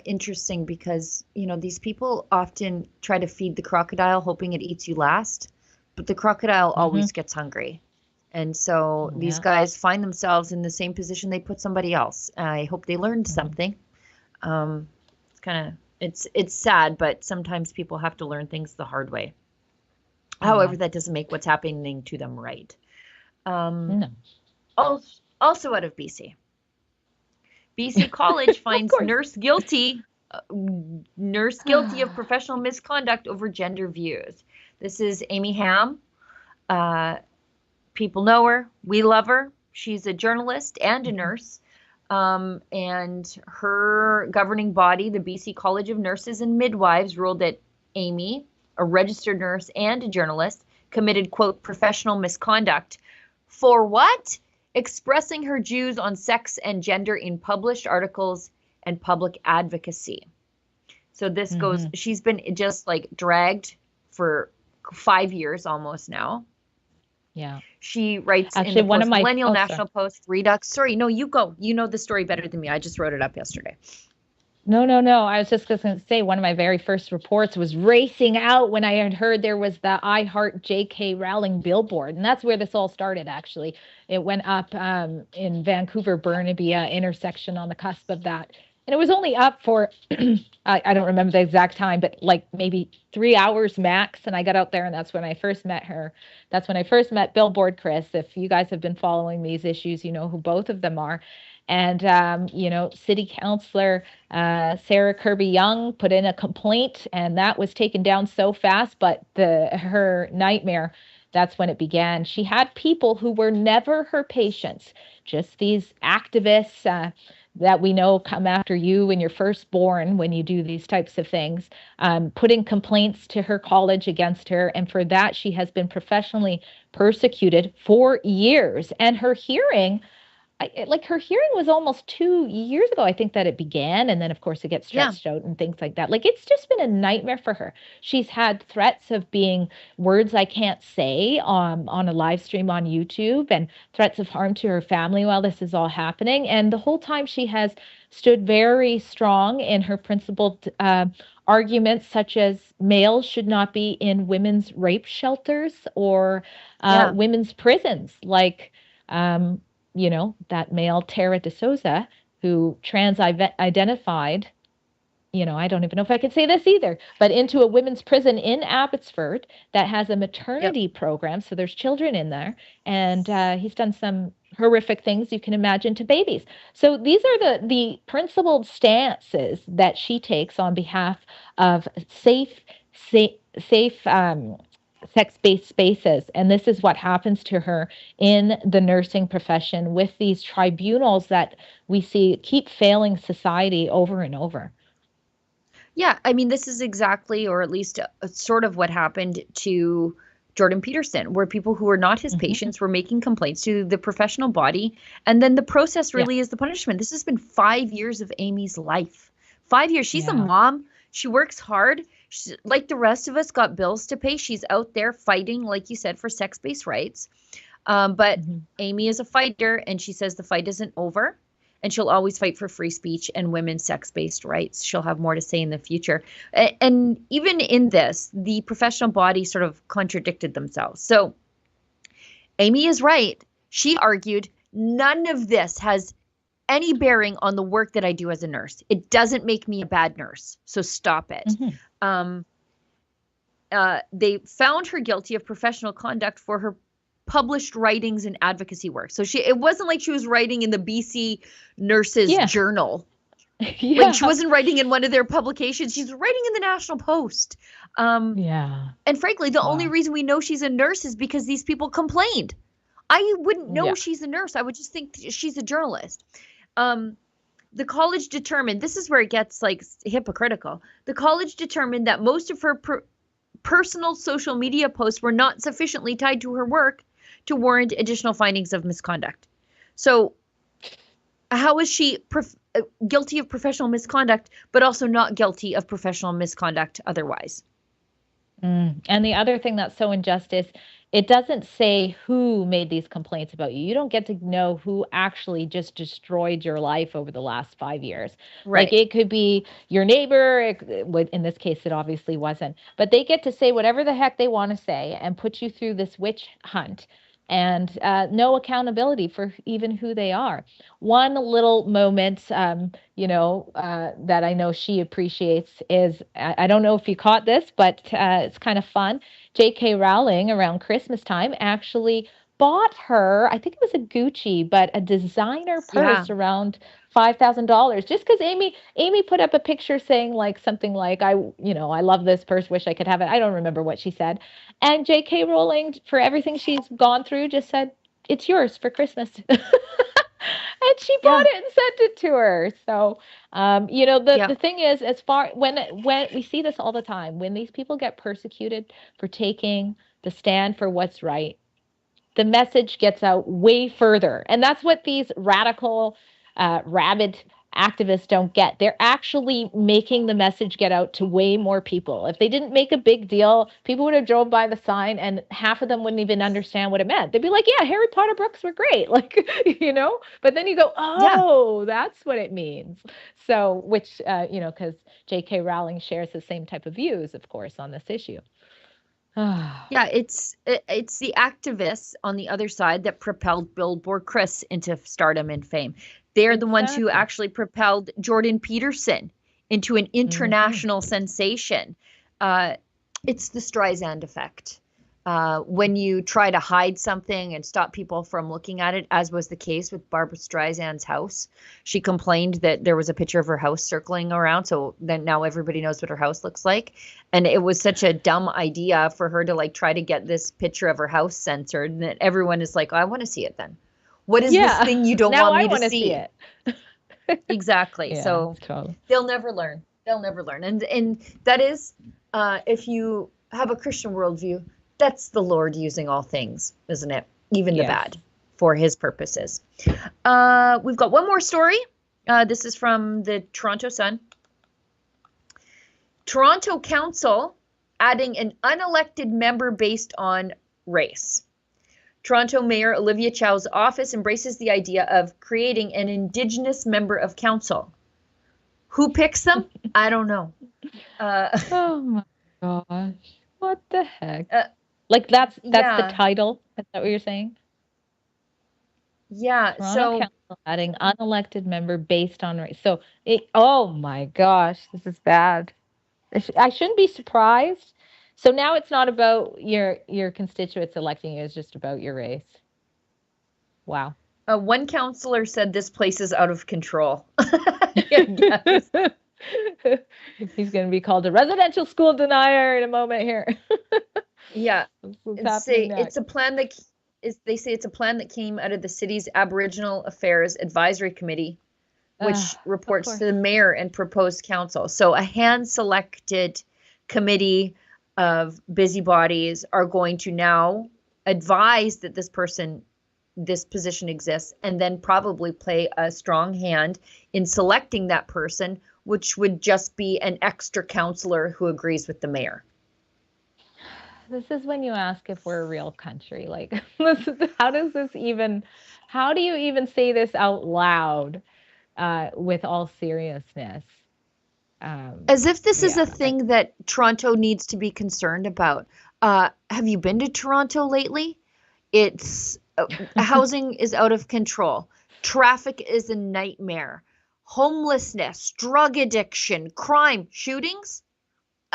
interesting because, these people often try to feed the crocodile hoping it eats you last, but the crocodile always gets hungry. And so these guys find themselves in the same position they put somebody else. I hope they learned something. It's kind of, it's sad, but sometimes people have to learn things the hard way. However, that doesn't make what's happening to them right. No. Also out of BC. BC College finds nurse guilty of professional misconduct over gender views. This is Amy Hamm. People know her. We love her. She's a journalist and a nurse. And her governing body, the BC College of Nurses and Midwives, ruled that Amy, a registered nurse and a journalist, committed, quote, professional misconduct for what? Expressing her views on sex and gender in published articles and public advocacy. So this goes, she's been just dragged for 5 years almost now. Yeah. She writes actually, in the Millennial National Post Redux. Sorry, no, you go. You know the story better than me. I just wrote it up yesterday. No. I was just going to say one of my very first reports was racing out when I had heard there was the I Heart J.K. Rowling billboard. And that's where this all started, actually. It went up in Vancouver-Burnaby intersection on the cusp of that. And it was only up for, I don't remember the exact time, but maybe 3 hours max. And I got out there and that's when I first met her. That's when I first met Billboard Chris. If you guys have been following these issues, you know who both of them are. And, City Councillor Sarah Kirby-Young put in a complaint and that was taken down so fast. But her nightmare that's when it began. She had people who were never her patients, just these activists that we know come after you and your firstborn when you do these types of things, putting complaints to her college against her. And for that, she has been professionally persecuted for years. And her hearing, her hearing was almost 2 years ago, I think, that it began. And then, of course, it gets stretched out and things like that. Like, it's just been a nightmare for her. She's had threats of being words I can't say on a live stream on YouTube, and threats of harm to her family while this is all happening. And the whole time she has stood very strong in her principled arguments, such as males should not be in women's rape shelters or women's prisons. Like, that male Tara DeSouza, who trans-identified, I don't even know if I could say this either, but into a women's prison in Abbotsford that has a maternity program. So there's children in there. And he's done some horrific things you can imagine to babies. So these are the principled stances that she takes on behalf of safe sex-based spaces. And this is what happens to her in the nursing profession with these tribunals that we see keep failing society over and over. Yeah, I mean, this is exactly, or at least sort of what happened to Jordan Peterson, where people who were not his patients were making complaints to the professional body. And then the process really is the punishment. This has been 5 years of Amy's life. 5 years. She's a mom. She works hard. She, like the rest of us, got bills to pay. She's out there fighting, like you said, for sex-based rights. But Amy is a fighter, and she says the fight isn't over, and she'll always fight for free speech and women's sex-based rights. She'll have more to say in the future. And even in this, the professional body sort of contradicted themselves. So Amy is right. She argued none of this has any bearing on the work that I do as a nurse. It doesn't make me a bad nurse, so stop it. They found her guilty of professional conduct for her published writings and advocacy work. So it wasn't like she was writing in the BC Nurses Journal. Like, she wasn't writing in one of their publications. She's writing in the National Post. And frankly, the only reason we know she's a nurse is because these people complained. I wouldn't know she's a nurse. I would just think she's a journalist. The college determined, this is where it gets like hypocritical. The college determined that most of her personal social media posts were not sufficiently tied to her work to warrant additional findings of misconduct. So how is she guilty of professional misconduct, but also not guilty of professional misconduct otherwise? And the other thing that's so unjust is it doesn't say who made these complaints about you. You don't get to know who actually just destroyed your life over the last 5 years. Like, it could be your neighbor. In this case, it obviously wasn't. But they get to say whatever the heck they want to say and put you through this witch hunt, and no accountability for even who they are. One little moment, that I know she appreciates is, I don't know if you caught this, but it's kind of fun. J.K. Rowling, around Christmas time, actually bought her, I think it was a Gucci, but a designer purse around $5,000, just because Amy put up a picture saying something like, I love this purse, wish I could have it. I don't remember what she said. And J.K. Rowling, for everything she's gone through, just said, it's yours for Christmas. And she bought it and sent it to her. So, the thing is, as far when we see this all the time, when these people get persecuted for taking the stand for what's right, the message gets out way further. And that's what these radical, rabid activists don't get. They're actually making the message get out to way more people. If they didn't make a big deal, people would have drove by the sign and half of them wouldn't even understand what it meant. They'd be like, yeah, Harry Potter books were great. But then you go, oh, that's what it means. So, which, because J.K. Rowling shares the same type of views, of course, on this issue. It's the activists on the other side that propelled Billboard Chris into stardom and fame. They're the ones who actually propelled Jordan Peterson into an international sensation. It's the Streisand effect. when you try to hide something and stop people from looking at it, as was the case with Barbara Streisand's house. She complained that there was a picture of her house circling around, so then now everybody knows what her house looks like. And it was such a dumb idea for her to like try to get this picture of her house censored, and that everyone is like, oh, I want to see it then. What is this thing you don't now want me I to see? It. Exactly. Yeah, so totally. They'll never learn. They'll never learn. And that is, if you have a Christian worldview, that's the Lord using all things, isn't it? Even the bad for his purposes. We've got one more story. This is from the Toronto Sun. Toronto Council adding an unelected member based on race. Toronto Mayor Olivia Chow's office embraces the idea of creating an Indigenous member of council. Who picks them? I don't know. Oh my gosh. What the heck? Like that's the title? Is that what you're saying? Yeah. Toronto Council adding unelected member based on race. So oh my gosh, this is bad. I shouldn't be surprised. So now it's not about your constituents electing you, it's just about your race. Wow. One councillor said this place is out of control. He's going to be called a residential school denier in a moment here. Yeah. It's a plan that they say it's a plan that came out of the city's Aboriginal Affairs Advisory Committee, which reports to the mayor and proposed council. So a hand-selected committee of busybodies are going to now advise that this position exists, and then probably play a strong hand in selecting that person, which would just be an extra counselor who agrees with the mayor. This is when you ask if we're a real country. Like, how do you even say this out loud with all seriousness? As if this is a thing that Toronto needs to be concerned about. Have you been to Toronto lately? It's housing is out of control. Traffic is a nightmare. Homelessness, drug addiction, crime, shootings.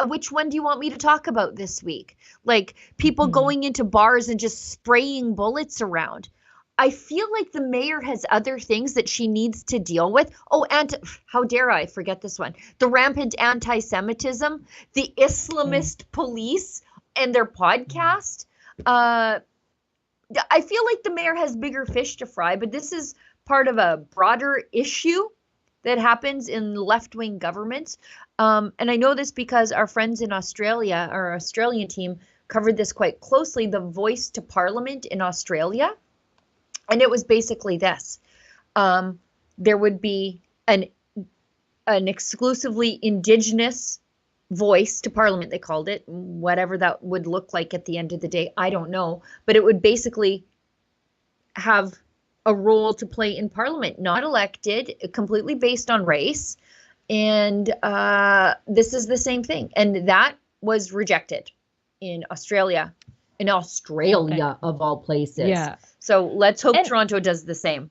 Which one do you want me to talk about this week? Like people going into bars and just spraying bullets around. I feel like the mayor has other things that she needs to deal with. Oh, and how dare I forget this one? The rampant anti-Semitism, the Islamist police and their podcast. I feel like the mayor has bigger fish to fry, but this is part of a broader issue that happens in left-wing governments. And I know this because our friends in Australia, our Australian team, covered this quite closely, the Voice to Parliament in Australia. And it was basically this. There would be an exclusively Indigenous voice to Parliament, they called it, whatever that would look like at the end of the day, I don't know. But it would basically have a role to play in Parliament, not elected, completely based on race. And this is the same thing. And that was rejected in Australia. In Australia, of all places. Yeah. So let's hope Toronto does the same.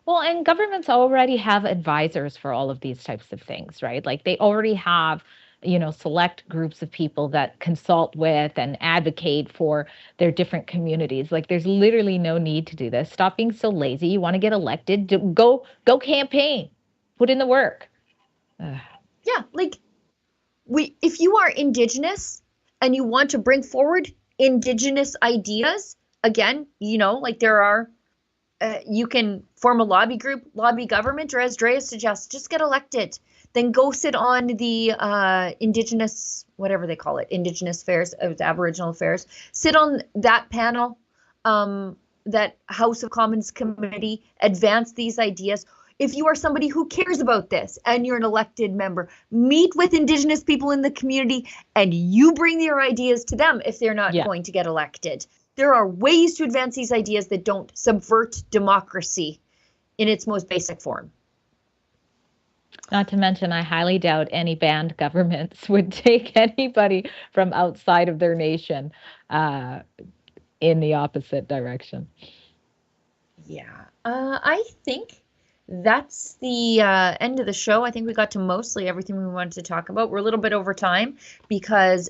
Well, and governments already have advisors for all of these types of things, right? Like they already have, select groups of people that consult with and advocate for their different communities. Like there's literally no need to do this. Stop being so lazy. You want to get elected, go campaign, put in the work. Yeah, like if you are Indigenous and you want to bring forward Indigenous ideas, again, like there are, you can form a lobby group, lobby government, or as Drea suggests, just get elected. Then go sit on the Indigenous, whatever they call it, Indigenous Affairs, Aboriginal Affairs. Sit on that panel, that House of Commons committee, advance these ideas. If you are somebody who cares about this and you're an elected member, meet with Indigenous people in the community and you bring your ideas to them if they're not going to get elected. There are ways to advance these ideas that don't subvert democracy in its most basic form. Not to mention, I highly doubt any banned governments would take anybody from outside of their nation in the opposite direction. Yeah, I think that's the end of the show. I think we got to mostly everything we wanted to talk about. We're a little bit over time because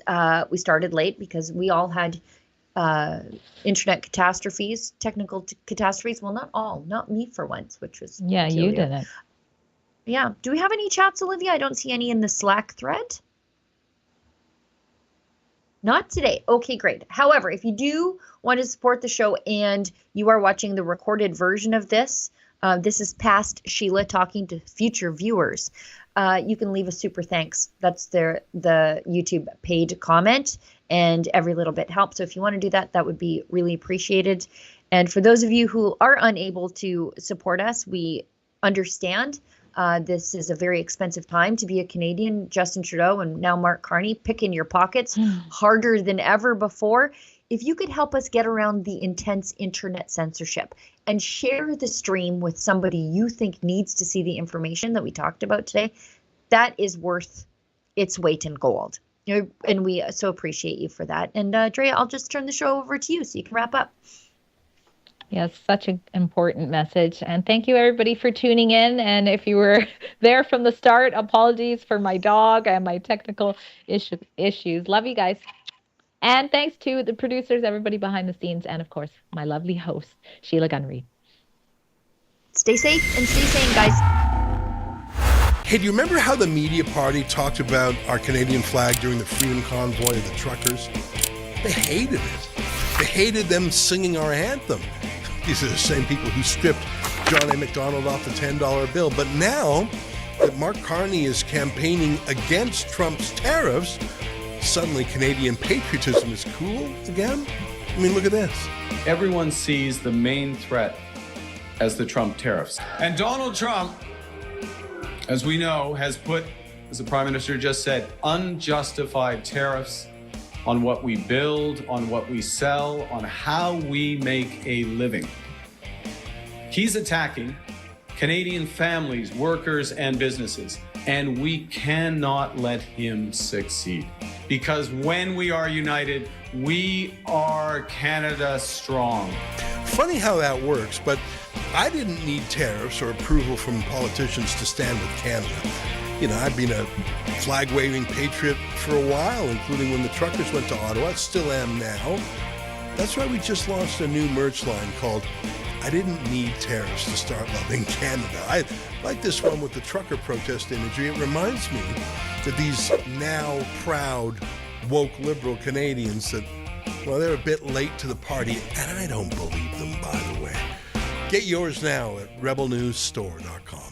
we started late because we all had internet catastrophes, technical catastrophes. Well, not all, not me for once, which was Yeah, peculiar. you didn't. Yeah. Do we have any chats, Olivia? I don't see any in the Slack thread. Not today. Okay, great. However, if you do want to support the show and you are watching the recorded version of this, this is past Sheila talking to future viewers. You can leave a super thanks. That's the YouTube paid comment, and every little bit helps. So if you want to do that, that would be really appreciated. And for those of you who are unable to support us, we understand. This is a very expensive time to be a Canadian. Justin Trudeau and now Mark Carney picking your pockets harder than ever before. If you could help us get around the intense internet censorship and share the stream with somebody you think needs to see the information that we talked about today, that is worth its weight in gold. And we so appreciate you for that. And Drea, I'll just turn the show over to you so you can wrap up. Yes, such an important message. And thank you, everybody, for tuning in. And if you were there from the start, apologies for my dog and my technical issues. Love you guys. And thanks to the producers, everybody behind the scenes, and, of course, my lovely host, Sheila Gunn-Reid. Stay safe and stay sane, guys. Hey, do you remember how the media party talked about our Canadian flag during the Freedom Convoy of the truckers? They hated it. They hated them singing our anthem. These are the same people who stripped John A. Macdonald off the $10 bill. But now that Mark Carney is campaigning against Trump's tariffs, suddenly Canadian patriotism is cool again? I mean, look at this. Everyone sees the main threat as the Trump tariffs. And Donald Trump, as we know, has put, as the Prime Minister just said, unjustified tariffs on what we build, on what we sell, on how we make a living. He's attacking Canadian families, workers, and businesses, and we cannot let him succeed. Because when we are united, we are Canada strong. Funny how that works, but I didn't need tariffs or approval from politicians to stand with Canada. You know, I've been a flag-waving patriot for a while, including when the truckers went to Ottawa. Still am now. That's why we just launched a new merch line called I Didn't Need Tariffs to Start Loving Canada. I like this one with the trucker protest imagery. It reminds me that these now proud, woke liberal Canadians that, well, they're a bit late to the party, and I don't believe them, by the way. Get yours now at rebelnewsstore.com.